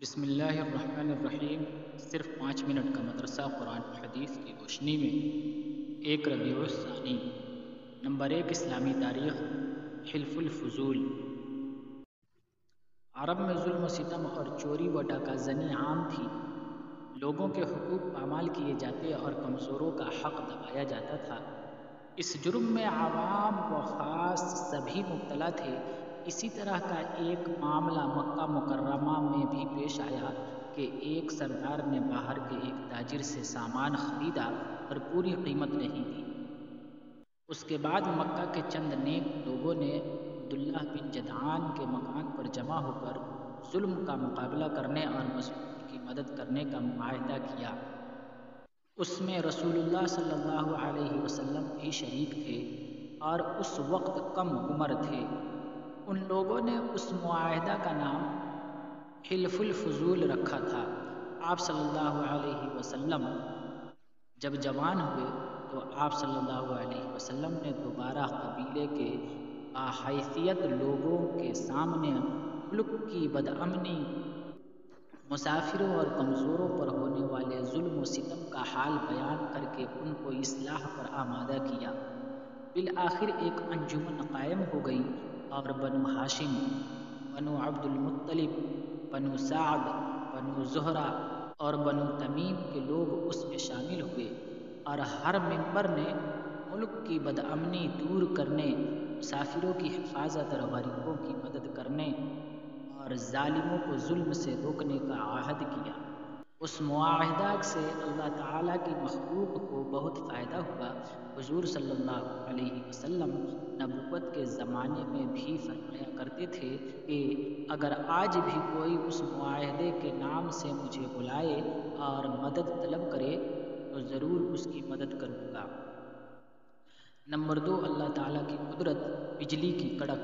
بسم اللہ الرحمن الرحیم۔ صرف 5 منٹ کا مدرسہ قرآن و حدیث کی روشنی میں 1 ربیع الثانی۔ نمبر 1، اسلامی تاریخ۔ حلف الفضول۔ عرب میں ظلم و ستم اور چوری و ڈاکہ زنی عام تھی۔ لوگوں کے حقوق پامال کیے جاتے اور کمزوروں کا حق دبایا جاتا تھا۔ اس جرم میں عوام و خاص سبھی مبتلا تھے۔ اسی طرح کا ایک معاملہ مکہ مکرمہ میں بھی پیش آیا کہ ایک سردار نے باہر کے ایک تاجر سے سامان خریدا اور پوری قیمت نہیں دی۔ اس کے بعد مکہ کے چند نیک لوگوں نے عبداللہ بن جدعان کے مکان پر جمع ہو کر ظلم کا مقابلہ کرنے اور مظلوم کی مدد کرنے کا معاہدہ کیا۔ اس میں رسول اللہ صلی اللہ علیہ وسلم بھی شریک تھے اور اس وقت کم عمر تھے۔ ان لوگوں نے اس معاہدہ کا نام حلف الفضول رکھا تھا۔ آپ صلی اللہ علیہ وسلم جب جوان ہوئے تو آپ صلی اللہ علیہ وسلم نے دوبارہ قبیلے کے باحیثیت لوگوں کے سامنے ملک کی بدامنی، مسافروں اور کمزوروں پر ہونے والے ظلم و ستم کا حال بیان کر کے ان کو اصلاح پر آمادہ کیا۔ بالآخر ایک انجمن قائم ہو گئی اور بنو ہاشم، بنو عبد المطلب، بنو سعد، بنو زہرہ اور بنو تمیم کے لوگ اس میں شامل ہوئے، اور ہر ممبر نے ملک کی بدامنی دور کرنے، مسافروں کی حفاظت اور غریبوں کی مدد کرنے اور ظالموں کو ظلم سے روکنے کا عہد کیا۔ اس معاہدہ سے اللہ تعالیٰ کی مخلوق کو بہت فائدہ ہوا۔ حضور صلی اللہ علیہ وسلم نبوت کے زمانے میں بھی فرمایا کرتے تھے کہ اگر آج بھی کوئی اس معاہدے کے نام سے مجھے بلائے اور مدد طلب کرے تو ضرور اس کی مدد کروں گا۔ نمبر 2، اللہ تعالیٰ کی قدرت۔ بجلی کی کڑک۔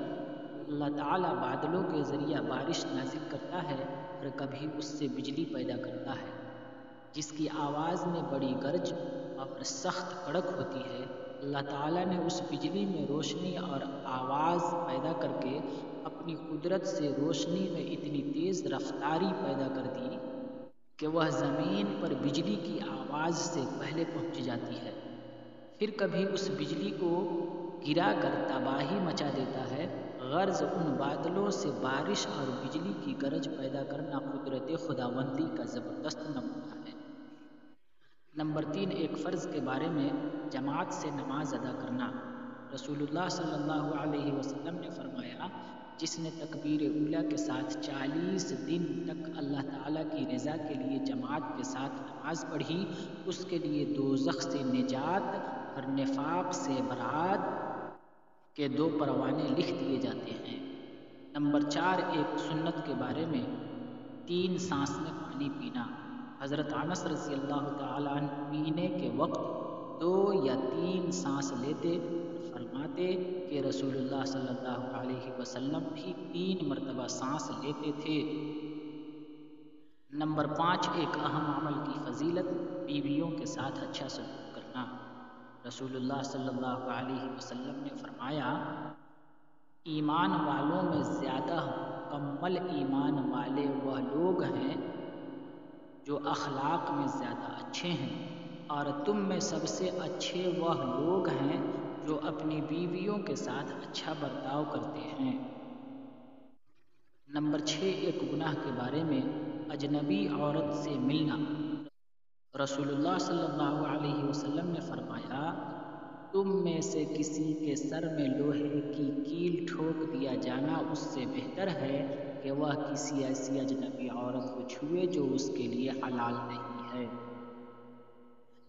اللہ تعالیٰ بادلوں کے ذریعہ بارش نازل کرتا ہے اور کبھی اس سے بجلی پیدا کرتا ہے، جس کی آواز میں بڑی گرج اور سخت کڑک ہوتی ہے۔ اللہ تعالیٰ نے اس بجلی میں روشنی اور آواز پیدا کر کے اپنی قدرت سے روشنی میں اتنی تیز رفتاری پیدا کر دی کہ وہ زمین پر بجلی کی آواز سے پہلے پہنچ جاتی ہے۔ پھر کبھی اس بجلی کو گرا کر تباہی مچا دیتا ہے۔ غرض ان بادلوں سے بارش اور بجلی کی گرج پیدا کرنا قدرت خداوندی کا زبردست نمونہ ہے۔ نمبر 3، ایک فرض کے بارے میں جماعت سے نماز ادا کرنا۔ رسول اللہ صلی اللہ علیہ وسلم نے فرمایا، جس نے تکبیر اولیٰ کے ساتھ 40 دن تک اللہ تعالیٰ کی رضا کے لیے جماعت کے ساتھ نماز پڑھی، اس کے لیے دوزخ سے نجات اور نفاق سے برات کے 2 پروانے لکھ دیے جاتے ہیں۔ نمبر 4، ایک سنت کے بارے میں 3 سانس میں پانی پینا۔ حضرت انس رضی اللہ تعالیٰ عنہ پینے کے وقت 2 یا 3 سانس لیتے اور فرماتے کہ رسول اللہ صلی اللہ علیہ وسلم بھی 3 مرتبہ سانس لیتے تھے۔ نمبر 5، ایک اہم عمل کی فضیلت، بیویوں کے ساتھ اچھا سلوک کرنا۔ رسول اللہ صلی اللہ علیہ وسلم نے فرمایا، ایمان والوں میں زیادہ مکمل ایمان والے وہ لوگ ہیں جو اخلاق میں زیادہ اچھے ہیں، اور تم میں سب سے اچھے وہ لوگ ہیں جو اپنی بیویوں کے ساتھ اچھا برتاؤ کرتے ہیں۔ نمبر 6، ایک گناہ کے بارے میں اجنبی عورت سے ملنا۔ رسول اللہ صلی اللہ علیہ وسلم نے فرمایا، تم میں سے کسی کے سر میں لوہے کی کیل ٹھوک دیا جانا اس سے بہتر ہے کہ وہ کسی ایسی اجنبی عورت کو چھوئے جو اس کے لیے حلال نہیں ہے۔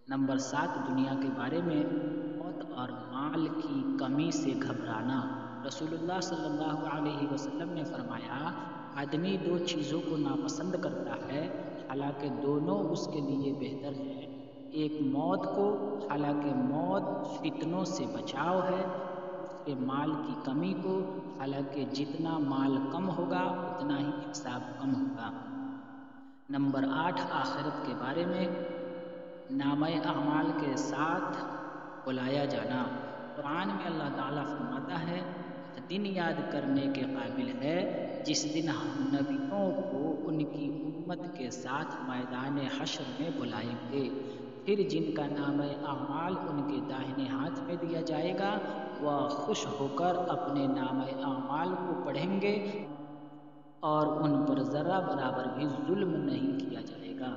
نمبر 7، دنیا کے بارے میں موت اور مال کی کمی سے گھبرانا۔ رسول اللہ صلی اللہ علیہ وسلم نے فرمایا، آدمی 2 چیزوں کو ناپسند کرتا ہے، حالانکہ دونوں اس کے لیے بہتر ہیں۔ ایک موت کو، حالانکہ موت فتنوں سے بچاؤ ہے، دوسرے مال کی کمی کو، حالانکہ جتنا مال کم ہوگا اتنا ہی حساب کم ہوگا۔ نمبر 8، آخرت کے بارے میں نامہ اعمال کے ساتھ بلایا جانا۔ قرآن میں اللہ تعالیٰ فرماتا ہے، وہ دن یاد کرنے کے قابل ہے جس دن ہم نبیوں کو ان کی امت کے ساتھ میدان حشر میں بلائیں گے۔ پھر جن کا نام اعمال ان کے داہنے ہاتھ میں دیا جائے گا، وہ خوش ہو کر اپنے نام اعمال کو پڑھیں گے اور ان پر ذرہ برابر بھی ظلم نہیں کیا جائے گا۔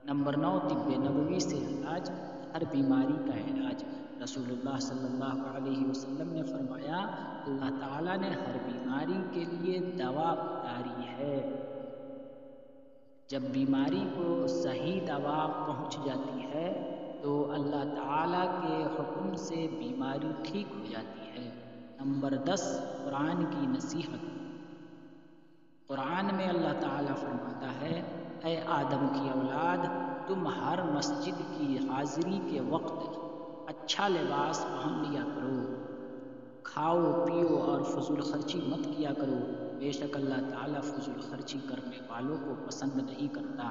نمبر 9، طب نبوی سے علاج، ہر بیماری کا علاج۔ رسول اللہ صلی اللہ علیہ وسلم نے فرمایا، اللہ تعالیٰ نے ہر بیماری کے لیے دوا اتاری ہے۔ جب بیماری کو صحیح دوا پہنچ جاتی ہے تو اللہ تعالیٰ کے حکم سے بیماری ٹھیک ہو جاتی ہے۔ نمبر 10، قرآن کی نصیحت۔ قرآن میں اللہ تعالیٰ فرماتا ہے، اے آدم کی اولاد، تم ہر مسجد کی حاضری کے وقت اچھا لباس پہن لیا کرو، کھاؤ پیو اور فضول خرچی مت کیا کرو، بے شک اللہ تعالیٰ فضول خرچی کرنے والوں کو پسند نہیں کرتا۔